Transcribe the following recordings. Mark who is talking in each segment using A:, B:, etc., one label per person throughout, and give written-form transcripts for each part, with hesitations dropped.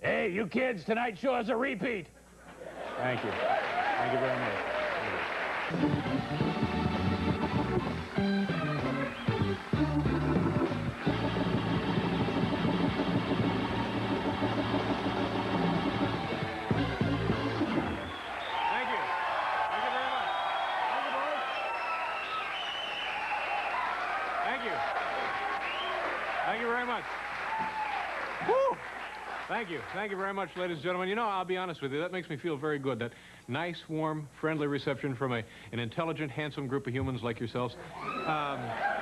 A: Hey, you kids, tonight's show is a repeat.
B: Thank you. Thank you very much. Thank you very much. Woo! Thank you. Thank you very much, ladies and gentlemen. You know, I'll be honest with you, that makes me feel very good. That nice, warm, friendly reception from an intelligent, handsome group of humans like yourselves. I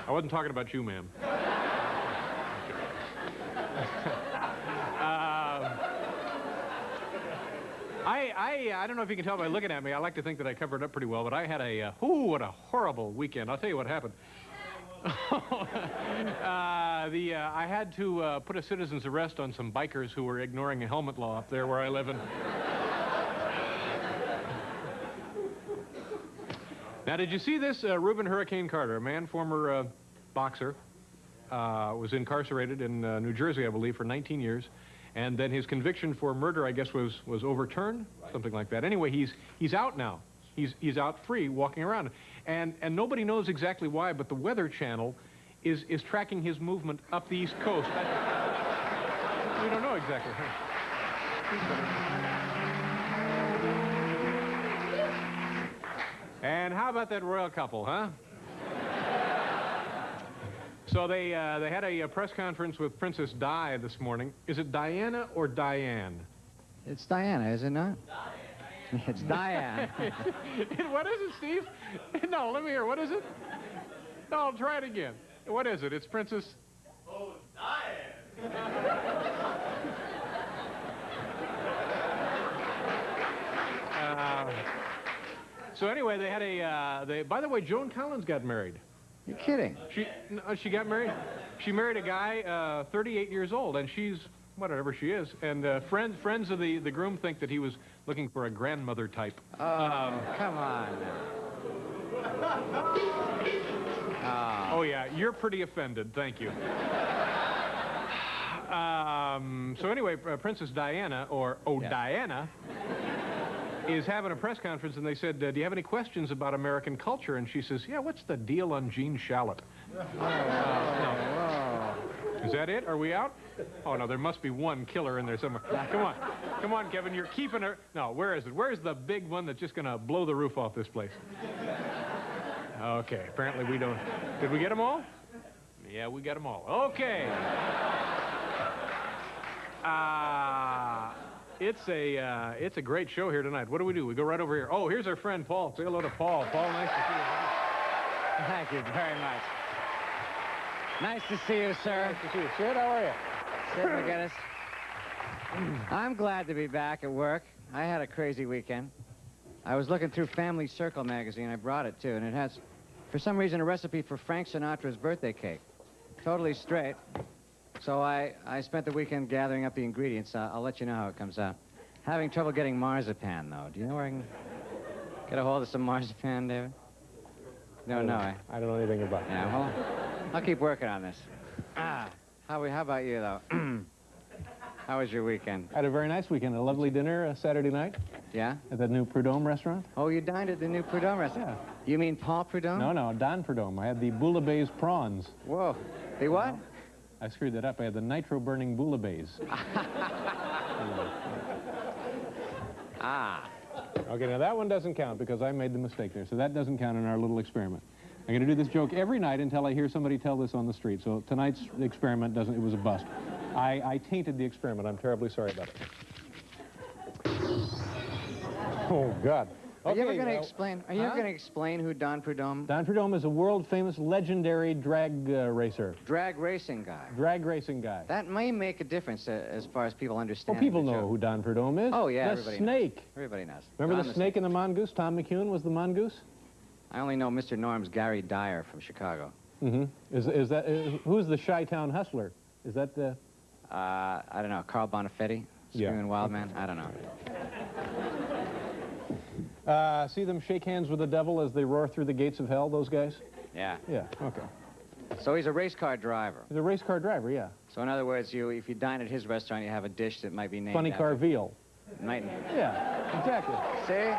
B: wasn't talking about you, ma'am. I don't know if you can tell by looking at me. I like to think that I covered it up pretty well, but I had what a horrible weekend. I'll tell you what happened. I had to put a citizen's arrest on some bikers who were ignoring a helmet law up there where I live. Now, did you see this? Reuben Hurricane Carter, a man, former boxer, was incarcerated in New Jersey, I believe, for 19 years. And then his conviction for murder, I guess, was overturned, something like that. Anyway, he's out now. He's out free, walking around. And nobody knows exactly why, but the Weather Channel is tracking his movement up the East Coast. We don't know exactly. And how about that royal couple, huh? So they had a press conference with Princess Di this morning. Is it Diana or Diane?
C: It's Diana, is it not?
D: Diane.
C: It's Diane.
B: What is it, Steve? No, let me hear. What is it? No, I'll try it again. What is it? It's Princess...
D: Oh, Diane.
B: So anyway, they had by the way, Joan Collins got married.
C: You're kidding.
B: She got married. She married a guy 38 years old, and she's whatever she is. And friends of the groom think that he was looking for a grandmother type.
C: Oh, come on.
B: Oh yeah, you're pretty offended. Thank you. So anyway, Princess Diana, or Diana, is having a press conference, and they said, do you have any questions about American culture? And she says, yeah, what's the deal on Gene Shalit? No. Is that it? Are we out? Oh, no, there must be one killer in there somewhere. Come on. Come on, Kevin, you're keeping her... No, where is it? Where's the big one that's just going to blow the roof off this place? Okay, apparently we don't... Did we get them all? Yeah, we got them all. Okay. It's a great show here tonight. What do? We go right over here. Oh, here's our friend Paul. Say hello to Paul. Paul, nice to see you.
C: Thank you very much. Nice to see you, sir.
B: Nice to see you. Sid, how are you?
C: Sid McGinnis. I'm glad to be back at work. I had a crazy weekend. I was looking through Family Circle magazine. I brought it, too, and it has, for some reason, a recipe for Frank Sinatra's birthday cake. Totally straight. So I spent the weekend gathering up the ingredients. I'll let you know how it comes out. Having trouble getting marzipan, though. Do you know where I can get a hold of some marzipan, David? No,
B: I don't know anything about it.
C: Yeah, well, I'll keep working on this. How about you, though? How was your weekend?
B: I had a very nice weekend. A lovely dinner Saturday night.
C: Yeah?
B: At the new Prudhomme restaurant.
C: Oh, you dined at the new Prudhomme restaurant?
B: Yeah.
C: You mean Paul Prudhomme?
B: No, Don Prudhomme. I had the bouillabaisse prawns.
C: Whoa. The what?
B: No, I screwed that up. I had the nitro-burning bouillabaisse. Okay, now that one doesn't count because I made the mistake there, so that doesn't count in our little experiment. I'm going to do this joke every night until I hear somebody tell this on the street. So tonight's experiment doesn't, it was a bust. I tainted the experiment. I'm terribly sorry about it. Oh, God.
C: Are you ever going to explain? Are you ever going to explain who Don Prudhomme?
B: Don Prudhomme is a world-famous, legendary drag racer.
C: Drag racing guy.
B: Drag racing guy.
C: That may make a difference as far as people understand.
B: Well, people know who Don Prudhomme is.
C: Oh, yeah,
B: the
C: everybody
B: snake.
C: Knows. Everybody knows.
B: Remember the snake and the mongoose? Tom McEwen was the mongoose?
C: I only know Mr. Norm's Gary Dyer from Chicago.
B: Mm-hmm. Who's the Chi-Town hustler? Is that the...
C: I don't know. Carl Bonifetti? Screaming Wild Man? I don't know.
B: See them shake hands with the devil as they roar through the gates of hell, those guys?
C: Yeah.
B: Yeah, okay.
C: So he's a race car driver.
B: He's a race car driver, yeah.
C: So in other words, if you dine at his restaurant, you have a dish that might be named
B: Funny car
C: after...
B: veal.
C: Might...
B: Yeah, exactly.
C: See?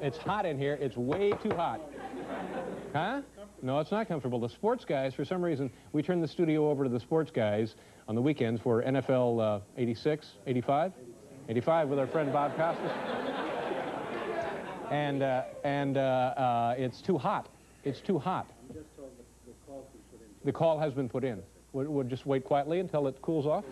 B: It's hot in here. It's way too hot. Huh? No, it's not comfortable. The sports guys, for some reason, we turn the studio over to the sports guys on the weekends for NFL 86, 85? 85 with our friend Bob Costas. And it's too hot. It's too hot. The call has been put in. We'll just wait quietly until it cools off.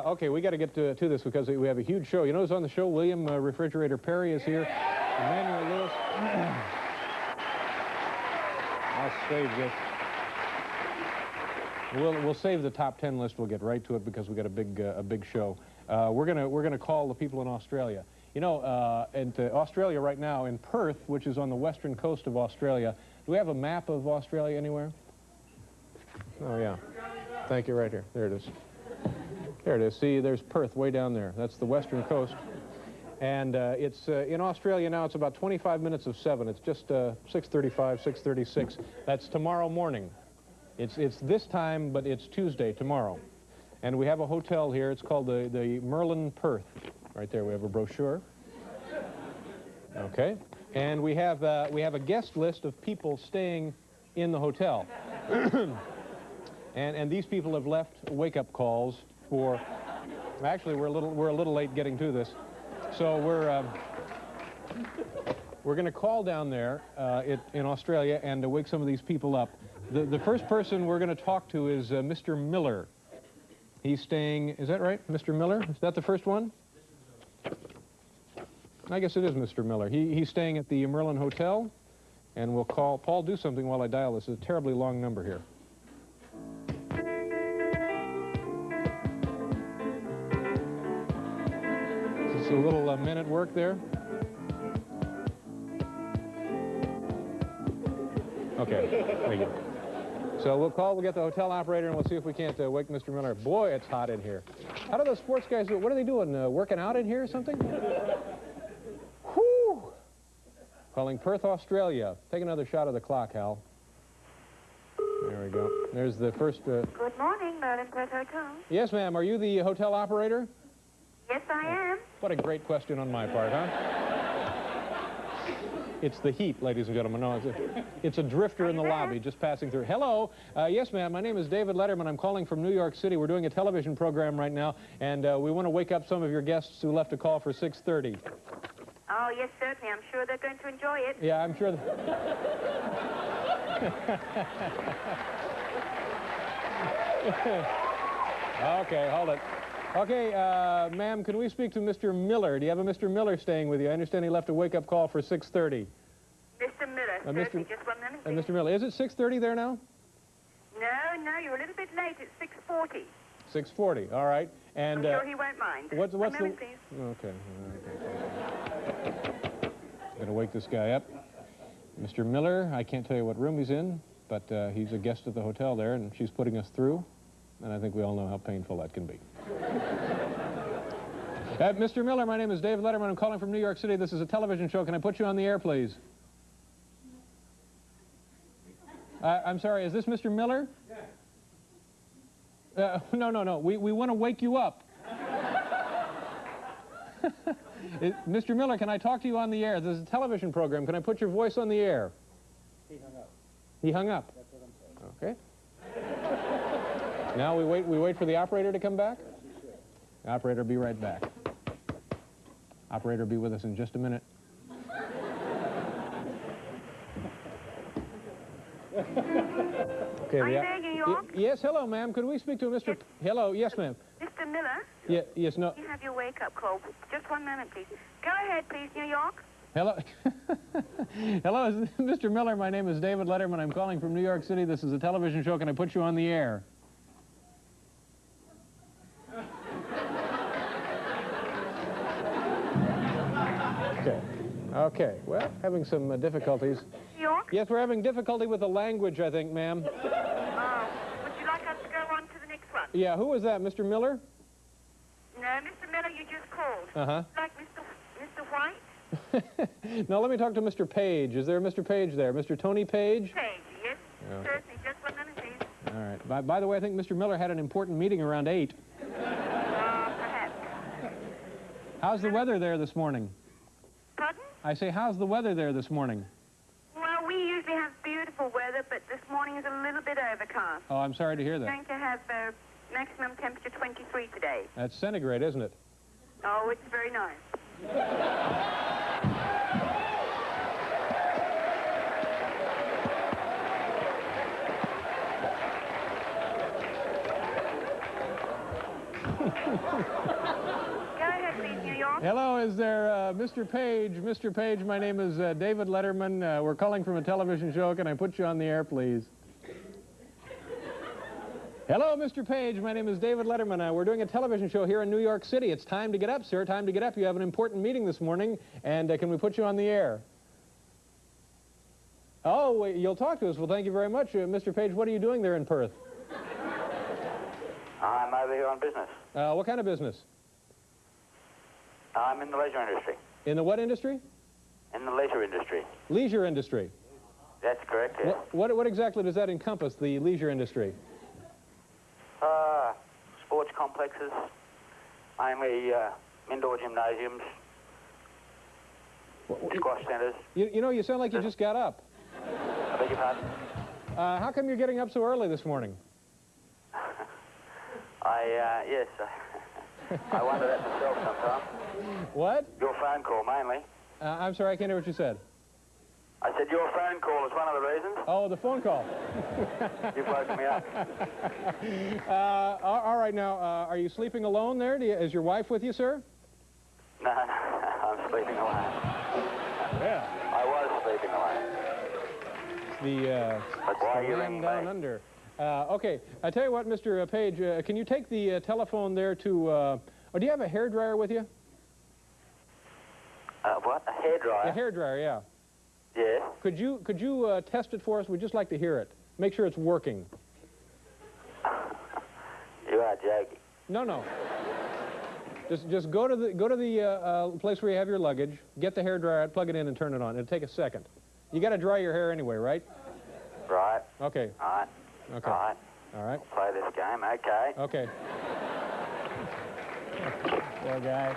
B: Okay, we got to get to this because we have a huge show. You know who's on the show? William Refrigerator Perry is here. Emmanuel Lewis. I'll save this. We'll save the top 10 list. We'll get right to it because we got a big show. We're gonna call the people in Australia. You know, in Australia right now, in Perth, which is on the western coast of Australia. Do we have a map of Australia anywhere? Oh yeah. Thank you. Right here. There it is. There it is. See, there's Perth way down there. That's the western coast. And it's in Australia now, it's about 25 minutes of 7. It's just 6:35, 6:36. That's tomorrow morning. It's this time, but it's Tuesday, tomorrow. And we have a hotel here. It's called the Merlin Perth. Right there, we have a brochure. Okay. And we have a guest list of people staying in the hotel. and these people have left wake-up calls for... Actually, we're a little late getting to this. So we're going to call down there in Australia and wake some of these people up. The first person we're going to talk to is Mr. Miller. He's staying, is that right, Mr. Miller? Is that the first one? I guess it is Mr. Miller. He's staying at the Merlin Hotel, and we'll call. Paul, do something while I dial this. It's a terribly long number here. Just a little men at work there. Okay, thank you. So we'll get the hotel operator, and we'll see if we can't wake Mr. Miller. Boy, it's hot in here. How do those sports guys do it? What are they doing, working out in here or something? Whew! Calling Perth, Australia. Take another shot of the clock, Hal. There we go. There's the first...
E: Good morning, Merlin Perth Hotel.
B: Yes, ma'am. Are you the hotel operator?
E: Yes, I am.
B: What a great question on my part, huh? It's the heat, ladies and gentlemen. No, it's a drifter in the lobby just passing through. Hello. Yes, ma'am. My name is David Letterman. I'm calling from New York City. We're doing a television program right now, and we want to wake up some of your guests who left a call for 6:30.
E: Oh, yes, certainly. I'm sure they're going to enjoy it.
B: Yeah, I'm sure. Okay, hold it. Okay, ma'am, can we speak to Mr. Miller? Do you have a Mr. Miller staying with you? I understand he left a wake-up call for 6:30.
E: Mr. Miller, certainly. Just 1 minute, please.
B: Mr. Miller, is it 6:30 there now?
E: No, you're a little bit late. It's 6:40.
B: 6:40, all right. And
E: I'm sure he won't mind.
B: What's
E: 1 minute,
B: the...
E: please.
B: Okay. I'm gonna wake this guy up. Mr. Miller, I can't tell you what room he's in, but he's a guest at the hotel there, and she's putting us through, and I think we all know how painful that can be. Mr. Miller, my name is Dave Letterman. I'm calling from New York City. This is a television show. Can I put you on the air, please? I'm sorry, is this Mr. Miller? No. We want to wake you up. Mr. Miller, can I talk to you on the air? This is a television program. Can I put your voice on the air? He hung up. He hung up? That's what I'm saying. Okay. Now we wait for the operator to come back? The operator, be right back. Operator, be with us in just a minute. Okay,
E: Are you there, New York?
B: Yes, hello, ma'am. Could we speak to Mr.
E: Yes.
B: Hello, yes, ma'am.
E: Mr. Miller?
B: Yeah, yes, no.
E: You have your wake-up call. Just 1 minute, please. Go ahead, please, New York.
B: Hello. Hello, Mr. Miller. My name is David Letterman. I'm calling from New York City. This is a television show. Can I put you on the air? Okay. Well, having some difficulties.
E: New York?
B: Yes, we're having difficulty with the language, I think, ma'am.
E: Would you like us to go on to the next one?
B: Yeah, who was that, Mr. Miller?
E: No, Mr. Miller, you just called.
B: Uh-huh.
E: Like Mr. White?
B: Now let me talk to Mr. Page. Is there a Mr. Page there? Mr. Tony Page?
E: Page, yes.
B: Okay.
E: Certainly. Just 1 minute, please.
B: All right. By the way, I think Mr. Miller had an important meeting around 8.
E: Perhaps.
B: How's the weather there this morning?
E: Pardon?
B: I say, how's the weather there this morning?
E: Well, we usually have beautiful weather, but this morning is a little bit overcast.
B: Oh, I'm sorry to hear
E: We're
B: that.
E: going to have maximum temperature 23 today.
B: That's centigrade, isn't it?
E: Oh, it's very nice. Go ahead, please, New York.
B: Hello, is there Mr. Page? Mr. Page, my name is David Letterman. We're calling from a television show. Can I put you on the air, please? Hello, Mr. Page. My name is David Letterman. We're doing a television show here in New York City. It's time to get up, sir. Time to get up. You have an important meeting this morning, and can we put you on the air? Oh, you'll talk to us. Well, thank you very much. Mr. Page, what are you doing there in Perth?
F: I'm over here on business.
B: What kind of business?
F: I'm in the leisure industry.
B: In the what industry?
F: In the leisure industry.
B: Leisure industry.
F: That's correct, yes.
B: What exactly does that encompass, the leisure industry?
F: Sports complexes, mainly indoor gymnasiums, squash centers.
B: You know, you sound like you just got up.
F: I beg your pardon?
B: How come you're getting up so early this morning?
F: Yes. I wonder that myself sometimes.
B: What?
F: Your phone call, mainly.
B: I'm sorry, I can't hear what you said.
F: I said your phone call is one of the reasons.
B: Oh, the phone call.
F: You've woken me up.
B: All right, now, are you sleeping alone there? Is your wife with you, sir?
F: No, I'm sleeping alone.
B: Yeah.
F: I was sleeping alone. But why are you
B: man
F: ringing
B: down
F: me?
B: under. Okay, I tell you what, Mr. Page, can you take the telephone there to, or do you have a hairdryer with you?
F: What? A hairdryer?
B: A hairdryer, yeah.
F: Yes.
B: Could you test it for us? We'd just like to hear it. Make sure it's working.
F: You are joking.
B: No. Just go to the place where you have your luggage, get the hairdryer out, plug it in, and turn it on. It'll take a second. You got to dry your hair anyway, right?
F: Right.
B: Okay.
F: All right.
B: Okay.
F: Right.
B: All right.
F: Play this game, okay.
B: Okay. Poor guy.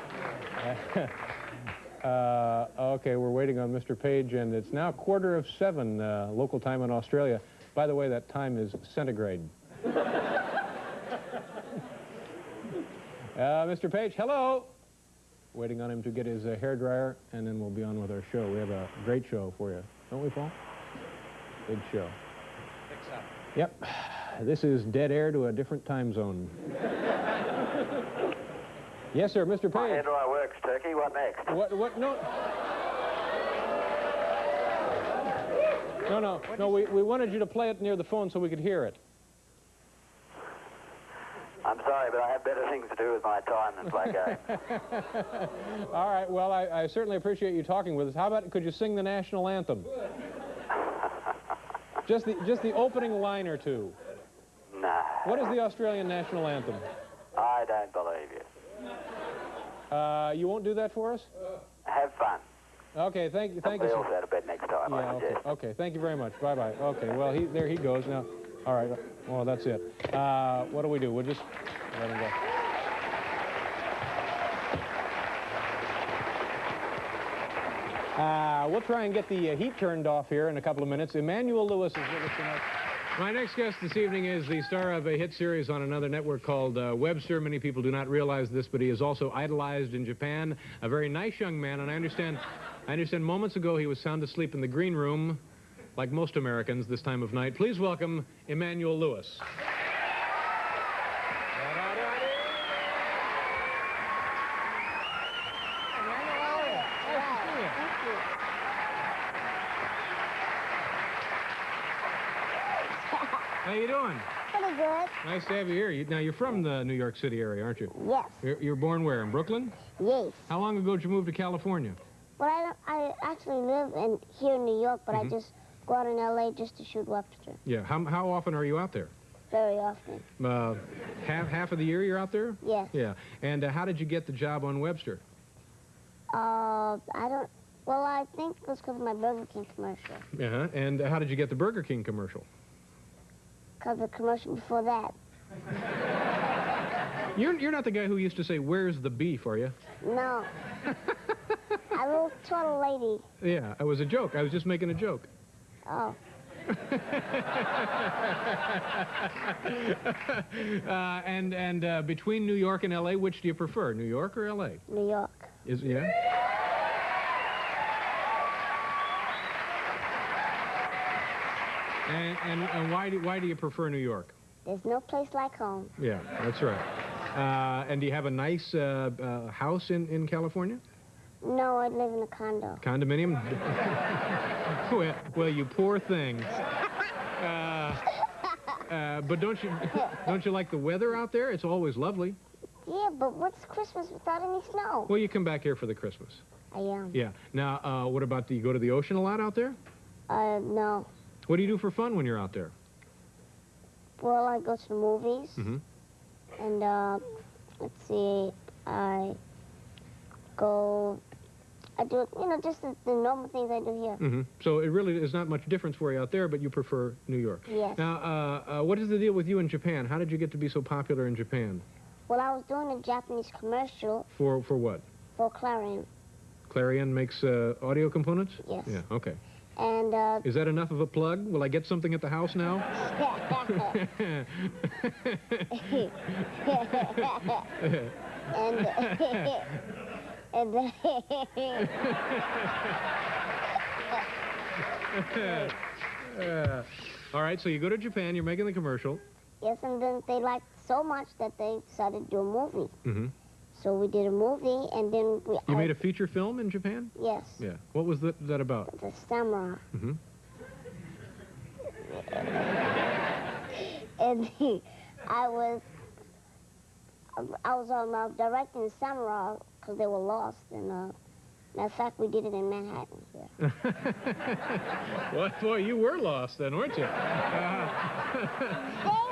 B: Okay, we're waiting on Mr. Page, and it's now 7:15 local time in Australia. By the way, that time is centigrade. Mr. Page, hello. Waiting on him to get his hairdryer, and then we'll be on with our show. We have a great show for you, don't we, Paul? Big show.
C: Fix up.
B: Yep. This is dead air to a different time zone. Yes, sir, Mr. Page.
F: My hairdryer works, Turkey. What next?
B: What, no. No, we wanted you to play it near the phone so we could hear it.
F: I'm sorry, but I have better things to do with my time than play games.
B: All right, well, I certainly appreciate you talking with us. How about, could you sing the national anthem? Just the opening line or two.
F: No.
B: What is the Australian national anthem?
F: I don't believe you.
B: You won't do that for us?
F: Have fun.
B: Okay, thank you.
F: Somebody else out of bed next time,
B: Yeah,
F: I
B: okay,
F: suggest.
B: okay, thank you very much. Bye-bye. Okay, well, there he goes now. All right, well, that's it. What do? We'll just let him go. We'll try and get the heat turned off here in a couple of minutes. Emmanuel Lewis is with us tonight. My next guest this evening is the star of a hit series on another network called Webster. Many people do not realize this, but he is also idolized in Japan. A very nice young man, and I understand moments ago he was sound asleep in the green room, like most Americans this time of night. Please welcome Emmanuel Lewis. How you doing?
G: Pretty good.
B: Nice to have you here. Now, you're from the New York City area, aren't you?
G: Yes.
B: You're born where, in Brooklyn?
G: Yes.
B: How long ago did you move to California?
G: Well, I actually live here in New York, but I just go out in L.A. just to shoot Webster.
B: Yeah. How often are you out there?
G: very often.
B: Half of the year you're out there?
G: Yes.
B: Yeah. And how did you get the job on Webster?
G: I don't. Well, I think it was because of my Burger King commercial.
B: Uh-huh. And how did you get the Burger King commercial?
G: Because the commercial before that.
B: You're not the guy who used to say, "Where's the beef?" Are you?
G: No. A little turtle lady.
B: Yeah, it was a joke. I was just making a joke.
G: Oh.
B: And between New York and L.A., which do you prefer, New York or L.A.?
G: New York.
B: Yeah? And why do you prefer New York?
G: There's no place like home.
B: Yeah, that's right. And do you have a nice house in California?
G: No, I live in a condo.
B: Condominium? well, you poor thing. But don't you like the weather out there? It's always lovely.
G: Yeah, but what's Christmas without any snow?
B: Well, you come back here for the Christmas.
G: I am.
B: Yeah. Now, what about, do you go to the ocean a lot out there?
G: No.
B: What do you do for fun when you're out there?
G: Well, I go to the movies.
B: Mm-hmm.
G: And, let's see, I do, just the normal things I do here.
B: Mm-hmm. So it really is not much difference for you out there, but you prefer New York.
G: Yes.
B: Now, what is the deal with you in Japan? How did you get to be so popular in Japan?
G: Well, I was doing a Japanese commercial.
B: For what?
G: For Clarion.
B: Clarion makes audio components?
G: Yes.
B: Yeah, okay.
G: And,
B: Is that enough of a plug? Will I get something at the house now? All right, so you go to Japan, you're making the commercial.
G: Yes, and then they liked so much that they decided to do a movie.
B: Mm-hmm.
G: So we did a movie, and then
B: You made a feature film in Japan?
G: Yes.
B: Yeah. What was that about?
G: The samurai.
B: Mm-hmm.
G: And I was directing the samurai because they were lost. And matter of fact, we did it in Manhattan here.
B: Well, boy, you were lost then, weren't you?
G: They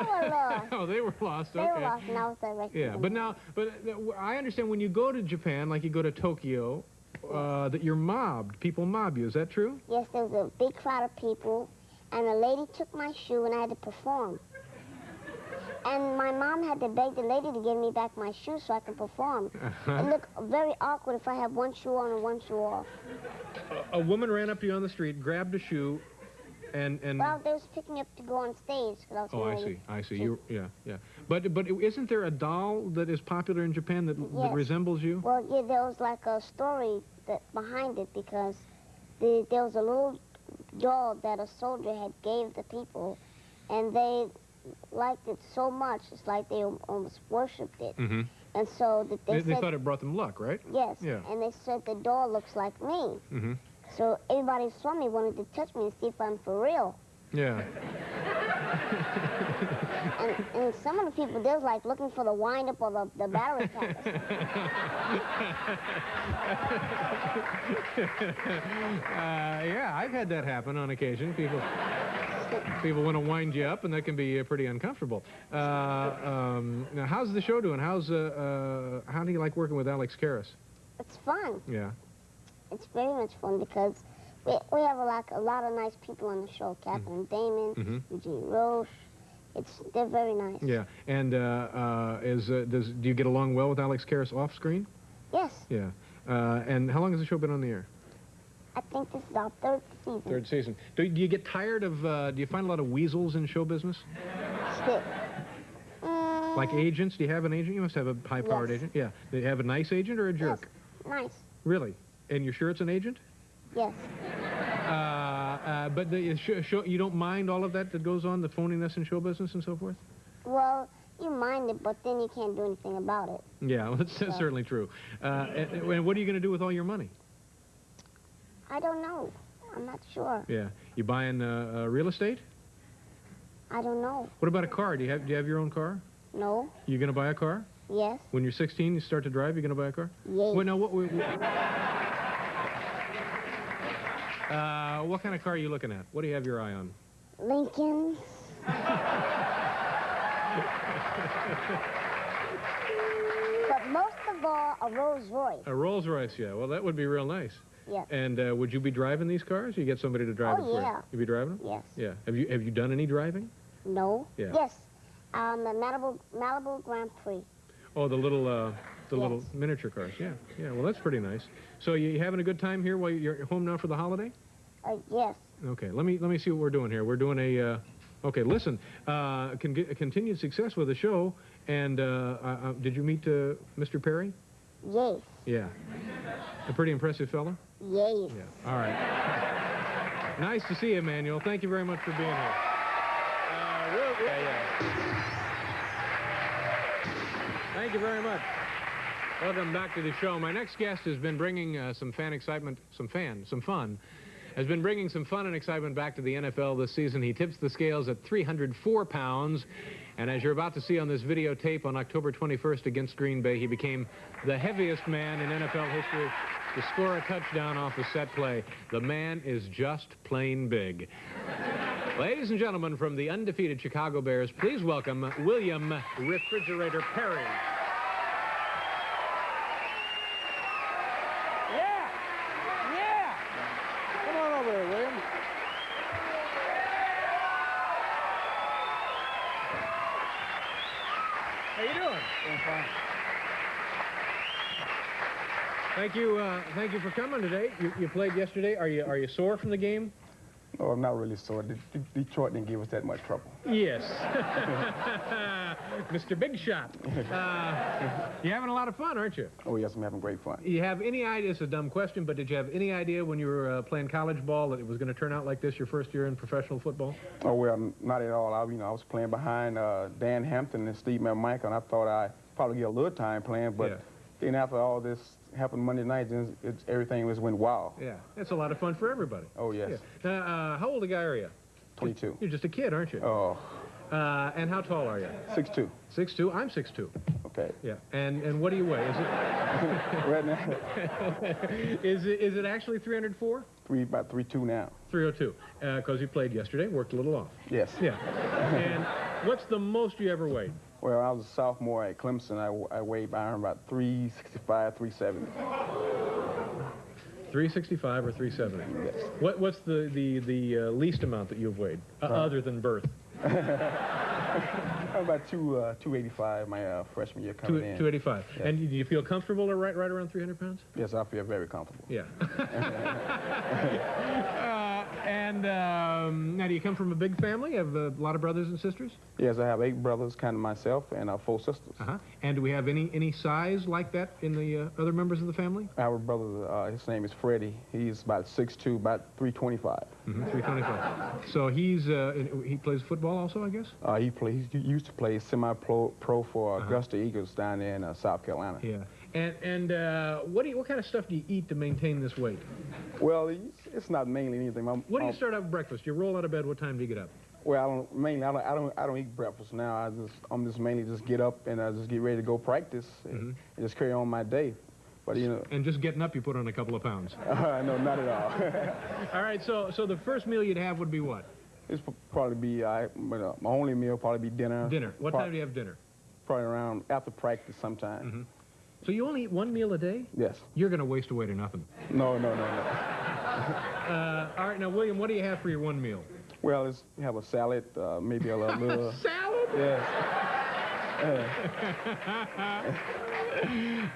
G: were lost.
B: Oh, they were lost.
G: They
B: Okay.
G: were lost, and I was directing
B: Yeah,
G: them.
B: but I understand when you go to Japan, like you go to Tokyo, that you're mobbed. People mob you. Is that true?
G: Yes, there was a big crowd of people, and a lady took my shoe, and I had to perform. And my mom had to beg the lady to give me back my shoe so I could perform. It looked very awkward if I had one shoe on and one shoe off.
B: A woman ran up to you on the street, grabbed a shoe, and...
G: Well, they was picking up to go on stage. I was
B: Oh, I see. Yeah. But isn't there a doll that is popular in Japan that resembles you?
G: Well, yeah, there was like a story behind it because there was a little doll that a soldier had gave the people, and they liked it so much, it's like they almost worshipped it.
B: Mm-hmm.
G: And so they
B: thought it brought them luck, right?
G: Yes.
B: Yeah.
G: And they said the doll looks like me.
B: Mm-hmm.
G: So everybody who saw me wanted to touch me and see if I'm for real.
B: Yeah.
G: And some of the people, they was like looking for the wind-up or the battery pack.
B: Yeah, I've had that happen on occasion. People want to wind you up, and that can be pretty uncomfortable. Now, how's the show doing? How do you like working with Alex Karras?
G: It's fun.
B: Yeah.
G: It's very much fun because we have a lot of nice people on the show. Catherine Damon, Eugene Roche. They're very nice.
B: Yeah. And do you get along well with Alex Karras off screen?
G: Yes.
B: Yeah. And how long has the show been on the air?
G: I think this is our third season.
B: Third season. Do you get tired of, do you find a lot of weasels in show business? Like agents? Do you have an agent? You must have a high-powered agent. Yeah. Do you have a nice agent or a jerk?
G: Yes. Nice.
B: Really? And you're sure it's an agent?
G: Yes.
B: But you don't mind all of that goes on, the phoniness in show business and so forth?
G: Well, you mind it, but then you can't do anything about it.
B: Yeah, well, that's certainly true. And what are you going to do with all your money?
G: I don't know. I'm not sure.
B: Yeah. You buying real estate?
G: I don't know.
B: What about a car? Do you have your own car?
G: No.
B: You going to buy a car?
G: Yes.
B: When you're 16, you start to drive, you're going to buy a car?
G: Yes.
B: Well, now, what kind of car are you looking at? What do you have your eye on?
G: Lincoln. But most of all, a Rolls Royce.
B: A Rolls Royce, yeah. Well, that would be real nice.
G: Yes.
B: And would you be driving these cars? You get somebody to drive
G: Oh,
B: them for you?
G: yeah.
B: You be driving them?
G: Yes.
B: Yeah. Have you done any driving?
G: No.
B: Yeah.
G: Yes. The Malibu Grand Prix.
B: Oh, the little
G: Yes.
B: miniature cars. Yeah. Yeah. Well, that's pretty nice. So you having a good time here while you're home now for the holiday?
G: Yes.
B: Okay. Let me see what we're doing here. We're doing a. Okay. Listen. Continued success with the show. And did you meet Mr. Perry?
G: Yes.
B: Yeah. A pretty impressive fellow?
G: Yes.
B: Yeah. All right. Nice to see you, Emmanuel. Thank you very much for being here. Thank you very much. Welcome back to the show. My next guest has been bringing some fun, has been bringing some fun and excitement back to the NFL this season. He tips the scales at 304 pounds. And as you're about to see on this videotape, on October 21st against Green Bay, he became the heaviest man in NFL history to score a touchdown off a set play. The man is just plain big. Ladies and gentlemen, from the undefeated Chicago Bears, please welcome William Refrigerator Perry.
A: Yeah! Yeah! Come on over here, William.
B: How you doing?
H: Doing fine.
B: Thank you for coming today. You played yesterday. Are you sore from the game?
H: No, I'm not really sore. Detroit didn't give us that much trouble.
B: Yes. Mr. Big Shot. You're having a lot of fun, aren't you?
H: Oh, yes, I'm having great fun.
B: You have any idea, it's a dumb question, but did you have any idea when you were playing college ball that it was going to turn out like this your first year in professional football?
H: Oh, well, not at all. I was playing behind Dan Hampton and Steve McMichael, and I thought I'd probably get a little time playing, but
B: Yeah.
H: then after all this happened Monday night, then everything just went wild.
B: Yeah, it's a lot of fun for everybody.
H: Oh, yes.
B: Yeah. How old a guy are you?
H: 22.
B: You're just a kid, aren't you?
H: Oh,
B: And how tall are you?
H: 6'2".
B: 6'2". I'm 6'2".
H: Okay.
B: Yeah. And what do you weigh? Is it
H: Right now,
B: is it actually 304?
H: about 3'2" now.
B: 302. Because you played yesterday, worked a little off.
H: Yes.
B: Yeah. And what's the most you ever weighed?
H: Well, I was a sophomore at Clemson. I weighed about 365, 370.
B: 365 or 370?
H: Yes.
B: What's the least amount that you've weighed, other than birth?
H: About 285 my freshman year coming in.
B: 285.
H: Yeah.
B: And do you feel comfortable or right around 300 pounds?
H: Yes, I feel very comfortable.
B: Yeah. Now, do you come from a big family? Have a lot of brothers and sisters?
H: Yes, I have 8 brothers, counting myself, and 4 sisters.
B: Uh-huh. And do we have any size like that in the other members of the family?
H: Our brother, his name is Freddie. He's about 6'2", about 325.
B: 325. So he plays football also, I guess?
H: He used to play semi-pro for Augusta Eagles down there in South Carolina.
B: Yeah. And what kind of stuff do you eat to maintain this weight?
H: Well, it's not mainly anything.
B: What do you start out with breakfast? You roll out of bed. What time do you get up?
H: Well, I don't eat breakfast now. I'm just mainly just get up and just get ready to go practice and just carry on my day. But you know.
B: And just getting up, you put on a couple of pounds.
H: No, not at all.
B: All right. So the first meal you'd have would be what?
H: It's probably be my only meal probably be dinner.
B: Dinner. What time do you have dinner?
H: Probably around after practice sometime.
B: So you only eat one meal a day?
H: Yes.
B: You're going to waste away to nothing.
H: No.
B: All right, now, William, what do you have for your one meal?
H: Well, you have a salad, maybe a little...
B: Salad?
H: Yes.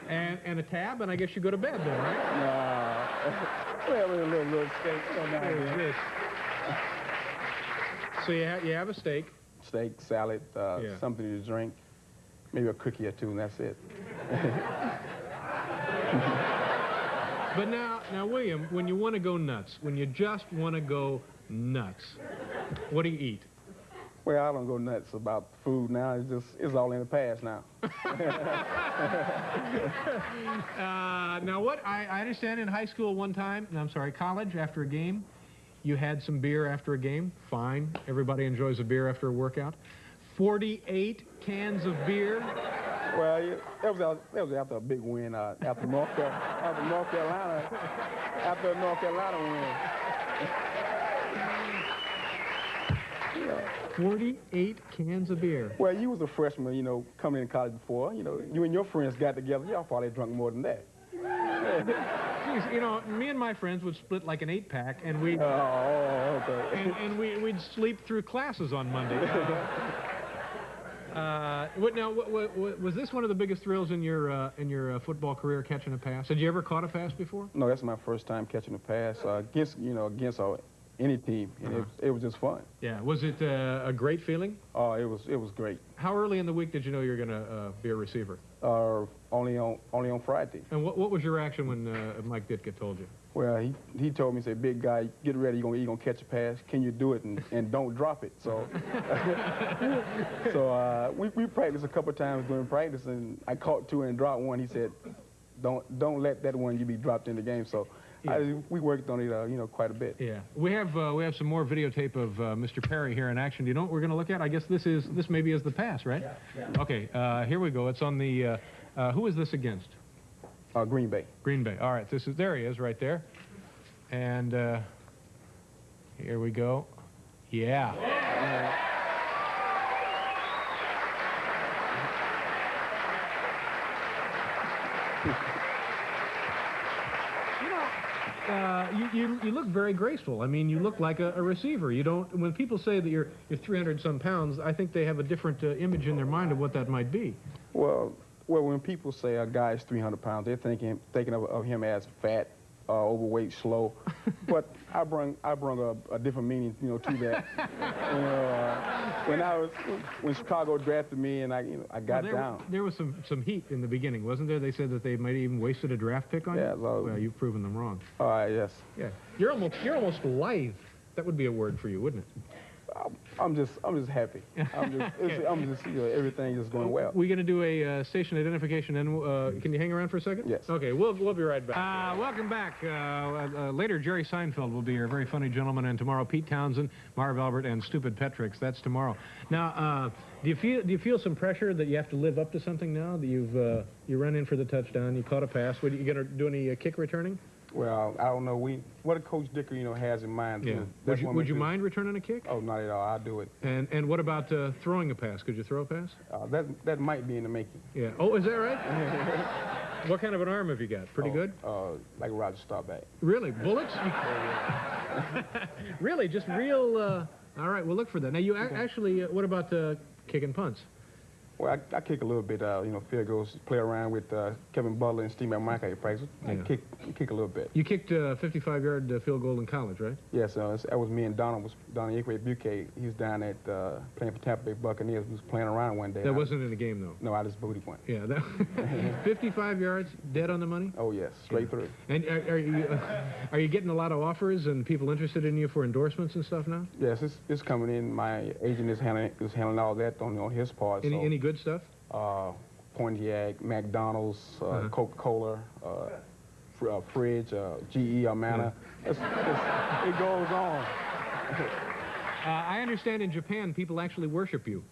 B: And a tab, and I guess you go to bed then, right?
H: Well, a little steak.
B: So you have a steak.
H: Steak, salad, something to drink, maybe a cookie or two, and that's it.
B: But now, William, when you want to go nuts, when you just want to go nuts, what do you eat?
H: Well, I don't go nuts about food now. It's all in the past now.
B: Now, what I understand in high school one time, college, after a game, you had some beer after a game. Fine. Everybody enjoys a beer after a workout. 48 cans of beer.
H: Well, that was after a big win, after North Carolina win.
B: 48 cans of beer.
H: Well, you was a freshman, you know, coming in college before. You know, you and your friends got together. Y'all probably drunk more than that.
B: Geez, you know, me and my friends would split like an 8-pack, and we'd
H: okay.
B: and we'd sleep through classes on Monday. Was this one of the biggest thrills in your football career, catching a pass? Had you ever caught a pass before?
H: No, that's my first time catching a pass against any team, and it was just fun.
B: Yeah. Was it a great feeling?
H: Oh, it was great.
B: How early in the week did you know you were going to be a receiver?
H: Only on Friday.
B: And what was your reaction when Mike Ditka told you?
H: Well, he told me, he said, "Big guy, get ready. You're gonna catch a pass. Can you do it? And don't drop it." So, we practiced a couple of times during practice, and I caught 2 and dropped 1. He said, "Don't let that one you be dropped in the game." So. Yeah. We worked on it, quite a bit.
B: Yeah, we have some more videotape of Mr. Perry here in action. Do you know what we're going to look at? I guess this maybe is the pass, right? Yeah. Okay, here we go. It's on the. Who is this against?
H: Green Bay.
B: Green Bay. All right, there he is, right there. And here we go. Yeah. You look very graceful. I mean, you look like a receiver. You don't. When people say that you're 300-some pounds, I think they have a different image in their mind of what that might be.
H: Well, when people say a guy's 300 pounds, they're thinking of him as fat, overweight, slow. But I brung a different meaning, to that. When Chicago drafted me and I got down.
B: There was some heat in the beginning, wasn't there? They said that they might have even wasted a draft pick on you.
H: Yeah.
B: Well, you've proven them wrong.
H: Yes.
B: Yeah. You're almost lithe. That would be a word for you, wouldn't it?
H: I'm just happy. Everything is going well.
B: We're going to do a station identification, and can you hang around for a second?
H: Yes.
B: Okay, we'll be right back. Welcome back. Later, Jerry Seinfeld will be here, a very funny gentleman, and tomorrow Pete Townsend, Marv Albert, and Stupid Petrix. That's tomorrow. Now, do you feel some pressure that you have to live up to something now that you run in for the touchdown, you caught a pass? Are you going to do any kick returning?
H: Well, I don't know. What Coach Dicker, has in mind.
B: Yeah. Would you mind returning a kick?
H: Oh, not at all. I'll do it.
B: And what about throwing a pass? Could you throw a pass?
H: That might be in the making.
B: Yeah. Oh, is that right? What kind of an arm have you got? Pretty good?
H: Like Roger Staubach.
B: Really? Bullets? Really? Just real? All right. We'll look for that. Now, you actually. What about kicking punts?
H: Well, I kick a little bit, field goals, play around with Kevin Butler and Steve McMichael at practice. I kick a little bit.
B: You kicked a 55-yard field goal in college, right?
H: Yes, that was me and Donald Iquay Buque. He was down at playing for Tampa Bay Buccaneers. He was playing around one day.
B: That wasn't in the game, though?
H: No, I just booted one.
B: Yeah, 55 yards, dead on the money?
H: Oh, yes, straight through.
B: And are you getting a lot of offers and people interested in you for endorsements and stuff now?
H: Yes, it's coming in. My agent is handling all that on his part.
B: Any good stuff?
H: Pontiac, McDonald's, Coca-Cola, Fridge, GE, Amana. It goes on.
B: I understand in Japan people actually worship you.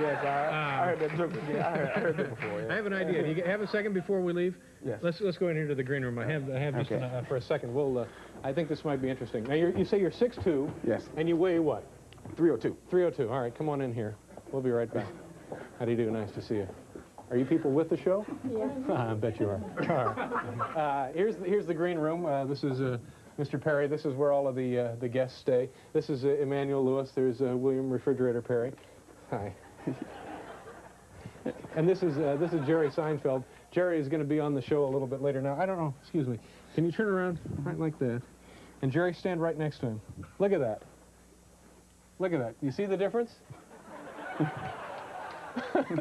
H: Yes, I heard that joke. Yeah, I heard that before. Yeah.
B: I have an idea. Do you have a second before we leave?
H: Yes.
B: Let's go in here to the green room. I have just for a second. I think this might be interesting. Now you say you're 6'2".
H: Yes.
B: And you weigh what?
H: 302.
B: 302. All right, come on in here. We'll be right back. How do you do? Nice to see you. Are you people with the show? Yeah. I bet you are. All right. Here's the green room. This is Mr. Perry. This is where all of the guests stay. This is Emmanuel Lewis. There's William Refrigerator Perry. Hi. And this is Jerry Seinfeld. Jerry is going to be on the show a little bit later. Now, I don't know. Excuse me. Can you turn around right like that? And Jerry, stand right next to him. Look at that. Look at that. You see the difference?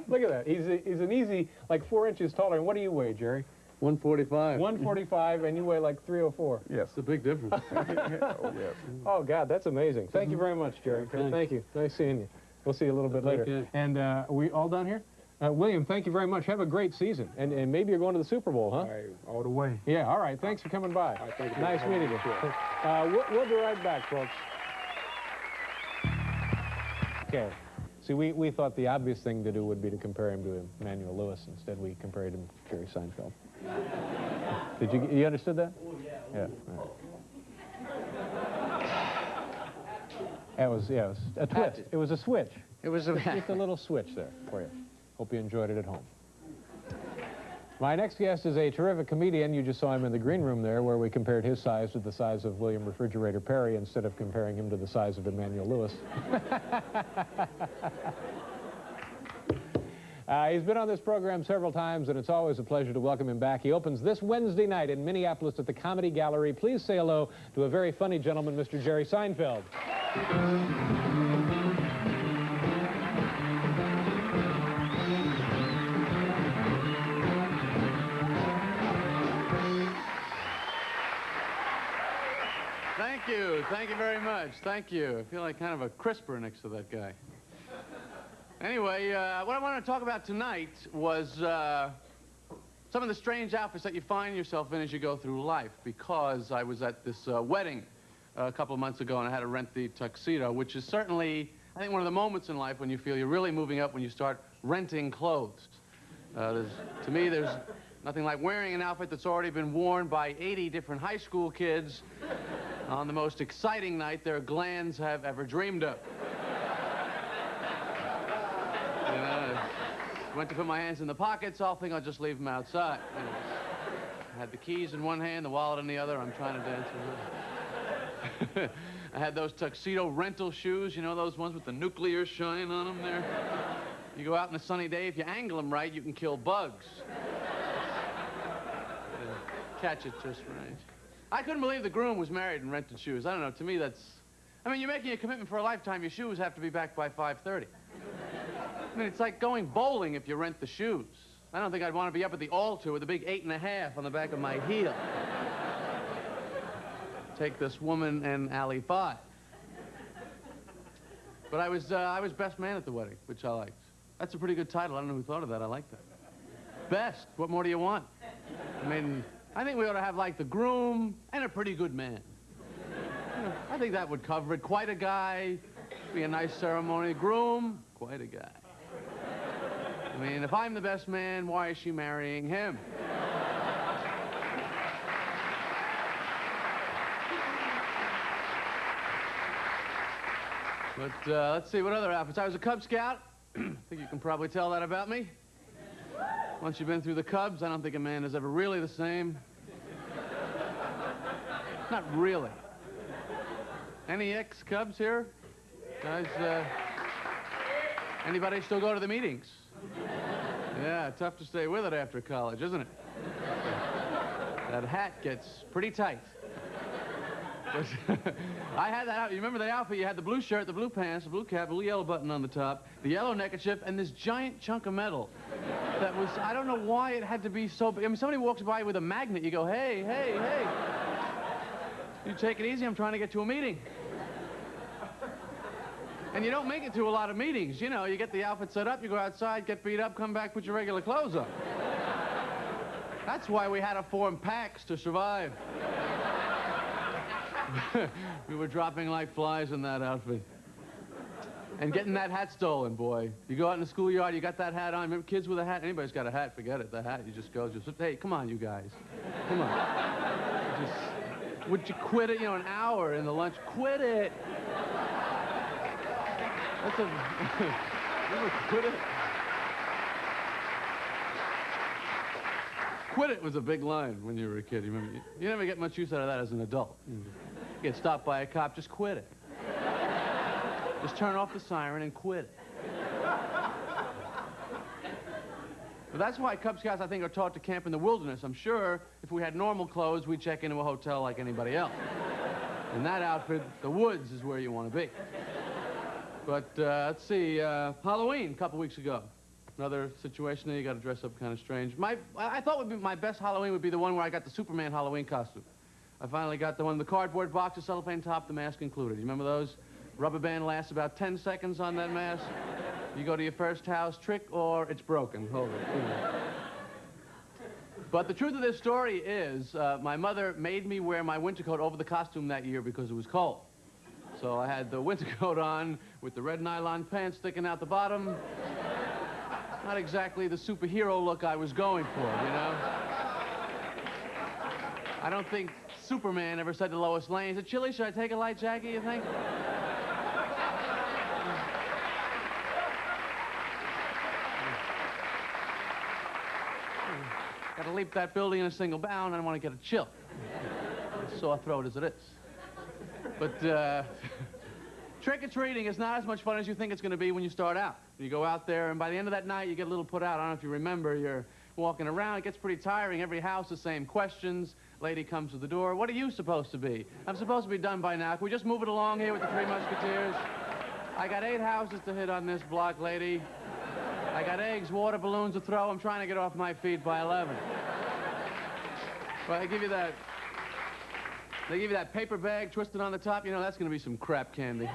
B: Look at that. He's an easy, like 4 inches taller. And what do you weigh, Jerry?
I: 145.
B: 145, and you weigh like 304.
H: Yes.
I: It's a big difference.
H: Oh, yes.
B: Oh, God, that's amazing. Thank you very much, Jerry. Thank you. Nice seeing you. We'll see you a little bit later.
I: Okay.
B: And are we all done here? William, thank you very much. Have a great season. And maybe you're going to the Super Bowl, huh?
H: All right, all the way.
B: Yeah, all right. Thanks for coming by.
H: All right, thank you.
B: Nice meeting you. We'll be right back, folks. Okay. See, we thought the obvious thing to do would be to compare him to Emmanuel Lewis. Instead, we compared him to Jerry Seinfeld. Did you understood that? Oh, yeah. Yeah. All right. That was, yeah, it was a twist. It was a switch.
C: It was
B: Just a little switch there for you. Hope you enjoyed it at home. My next guest is a terrific comedian. You just saw him in the green room there, where we compared his size to the size of William Refrigerator Perry instead of comparing him to the size of Emmanuel Lewis. He's been on this program several times, and it's always a pleasure to welcome him back. He opens this Wednesday night in Minneapolis at the Comedy Gallery. Please say hello to a very funny gentleman, Mr. Jerry Seinfeld.
I: Thank you very much. Thank you. I feel like kind of a crisper next to that guy. Anyway, what I want to talk about tonight was some of the strange outfits that you find yourself in as you go through life, because I was at this wedding a couple of months ago and I had to rent the tuxedo, which is certainly, I think, one of the moments in life when you feel you're really moving up, when you start renting clothes. To me, there's nothing like wearing an outfit that's already been worn by 80 different high school kids on the most exciting night their glands have ever dreamed of. You know, went to put my hands in the pockets, I'll think I'll just leave them outside. You know, I had the keys in one hand, the wallet in the other, I'm trying to dance with it. I had those tuxedo rental shoes, you know, those ones with the nuclear shine on them there. You go out on a sunny day, if you angle them right, you can kill bugs. Catch it just right. I couldn't believe the groom was married and rented shoes. I don't know, to me that's... I mean, you're making a commitment for a lifetime, your shoes have to be back by 5:30. I mean, it's like going bowling if you rent the shoes. I don't think I'd want to be up at the altar with a big 8.5 on the back of my heel. Take this woman and alley 5. But I was best man at the wedding, which I liked. That's a pretty good title. I don't know who thought of that. I like that. Best. What more do you want? I mean, I think we ought to have, like, the groom and a pretty good man. You know, I think that would cover it. Quite a guy. Be a nice ceremony. Groom, quite a guy. I mean, if I'm the best man, why is she marrying him? But let's see, what other outfits? I was a Cub Scout. I think you can probably tell that about me. Once you've been through the Cubs, I don't think a man is ever really the same. Not really. Any ex-Cubs here? Guys, anybody still go to the meetings? Yeah, tough to stay with it after college, isn't it? That hat gets pretty tight. I had that outfit. You remember the outfit? You had the blue shirt, the blue pants, the blue cap, the blue yellow button on the top, the yellow neckerchief, and this giant chunk of metal that was, I don't know why it had to be so big. I mean, somebody walks by with a magnet, you go, hey, hey, hey. You take it easy, I'm trying to get to a meeting. And you don't make it to a lot of meetings. You know, you get the outfit set up, you go outside, get beat up, come back, put your regular clothes on. That's why we had to form packs to survive. We were dropping like flies in that outfit. And getting that hat stolen, boy. You go out in the schoolyard, you got that hat on. Remember, kids with a hat? Anybody's got a hat, forget it. The hat, you just go, hey, come on, you guys. Come on. Just, would you quit it? You know, an hour in the lunch. Quit it. That's a... You ever quit it? Quit it was a big line when you were a kid. You remember? You never get much use out of that as an adult. You get stopped by a cop, just quit it. Just turn off the siren and quit it. But that's why Cub Scouts, I think, are taught to camp in the wilderness. I'm sure if we had normal clothes, we'd check into a hotel like anybody else. In that outfit, the woods is where you want to be. But let's see, Halloween a couple weeks ago. Another situation there, you got to dress up kind of strange. I thought my best Halloween would be the one where I got the Superman Halloween costume. I finally got the one, the cardboard box, the cellophane top, the mask included. You remember those? Rubber band lasts about 10 seconds on that mask. You go to your first house, trick or it's broken. Hold it. But the truth of this story is, my mother made me wear my winter coat over the costume that year because it was cold. So I had the winter coat on with the red nylon pants sticking out the bottom. Not exactly the superhero look I was going for, you know? I don't think Superman ever said to Lois Lane, is it chilly? Should I take a light jacket, you think? to leap that building in a single bound. I don't want to get a chill. Sore throat as it is. But trick-or-treating is not as much fun as you think it's going to be when you start out. You go out there, and by the end of that night, you get a little put out. I don't know if you remember. You're walking around. It gets pretty tiring. Every house, the same questions. Lady comes to the door. What are you supposed to be? I'm supposed to be done by now. Can we just move it along here with the Three Musketeers? I got 8 houses to hit on this block, lady. I got eggs, water balloons to throw. I'm trying to get off my feet by 11. Well, they give you that paper bag twisted on the top. You know, that's going to be some crap candy.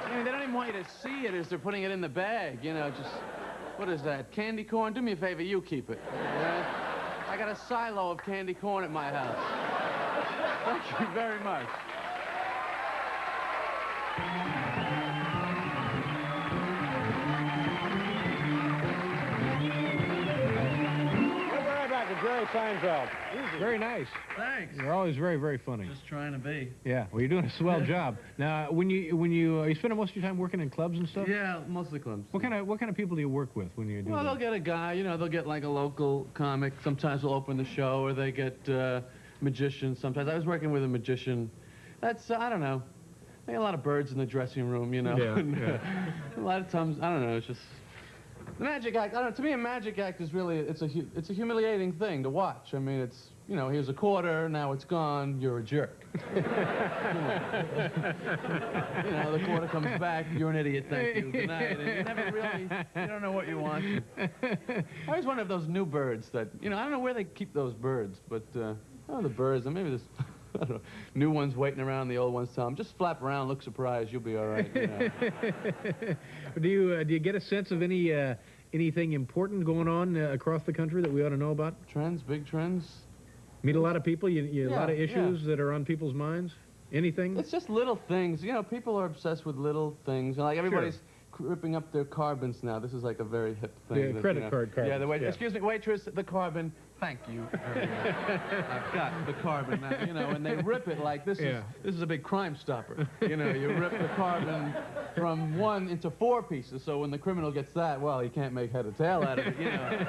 I: I mean, they don't even want you to see it as they're putting it in the bag. You know, just, what is that, candy corn? Do me a favor, you keep it. Yeah? I got a silo of candy corn at my house. Thank you very much.
A: Jerry Seinfeld.
B: Very nice.
I: Thanks.
B: You're always very, very funny.
I: Just trying to be.
B: Yeah, well, you're doing a swell job. Now, when you spend most of your time working in clubs and stuff?
I: Yeah, mostly clubs.
B: What kind of people do you work with when you do that?
I: Well, they'll get a guy, you know, they'll get like a local comic. Sometimes we'll open the show, or they get magicians sometimes. I was working with a magician. That's, I don't know. They got a lot of birds in the dressing room, you know.
B: Yeah, yeah.
I: A lot of times, I don't know, it's just... The magic act, I don't know, to me a magic act is really, it's a humiliating thing to watch. I mean, it's, you know, here's a quarter, now it's gone, you're a jerk. You know, the quarter comes back, you're an idiot, thank you, good night. And you never really, you don't know what you want. I always wonder if those new birds that, you know, I don't know where they keep those birds, but, oh, the birds, and maybe this, I don't know, new ones waiting around, the old ones tell them, just flap around, look surprised, you'll be all right. You know.
B: Do you get a sense of anything important going on across the country that we ought to know about?
I: Trends, big trends.
B: Meet a lot of people. You a lot of issues
I: yeah.
B: that are on people's minds. Anything?
I: It's just little things. You know, people are obsessed with little things. Like everybody's ripping up their carbons now. This is like a very hip thing.
B: The credit card carbon.
I: Yeah, the wait. Yeah. Excuse me, waitress. The carbon. Thank you. I've got the carbon now. You know, and they rip it like this is a big Crime Stopper. You know, you rip the carbon from 1 into 4 pieces. So when the criminal gets that, well, he can't make head or tail out of it. You know.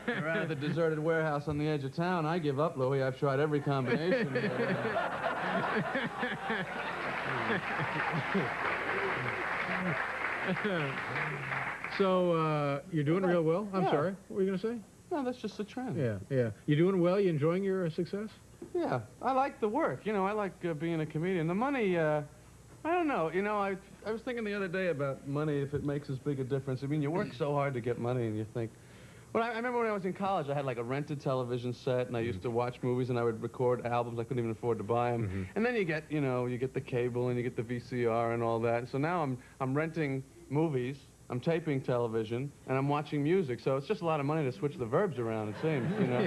I: You're out of the deserted warehouse on the edge of town. I give up, Louie. I've tried every combination.
B: So, you're doing real well? I'm sorry. What were you going to say?
I: No, that's just a trend.
B: Yeah, yeah. You doing well? You enjoying your success?
I: Yeah, I like the work. You know, I like being a comedian. The money, I don't know. You know, I was thinking the other day about money, if it makes as big a difference. I mean, you work so hard to get money, and you think... Well, I remember when I was in college, I had like a rented television set, and I used to watch movies, and I would record albums. I couldn't even afford to buy them. And then you get, you know, you get the cable, and you get the VCR and all that. So now I'm renting movies, I'm taping television, and I'm watching music. So it's just a lot of money to switch the verbs around, it seems, you know.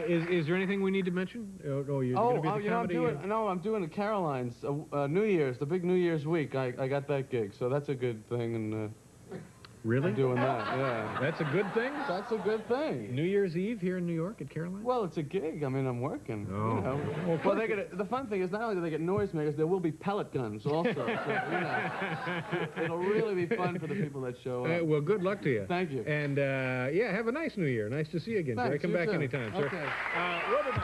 B: Is there anything we need to mention? You're going to be at the
I: you know,
B: comedy,
I: I'm doing the Carolines, New Year's, the big New Year's week. I got that gig, so that's a good thing, and
B: really?
I: I'm doing that, yeah.
B: That's a good thing?
I: That's a good thing.
B: New Year's Eve here in New York at Carolines?
I: Well, it's a gig. I mean, I'm working.
B: Oh.
I: You know. Well, they get the fun thing is not only do they get noisemakers, there will be pellet guns also. So, you know, it'll really be fun for the people that show up.
B: Well, good luck to you.
I: Thank you.
B: And, yeah, have a nice New Year. Nice to see you again, Jerry.
I: Thanks,
B: Come
I: you
B: back
I: too.
B: anytime, sir.
I: Okay.
B: Rubberman.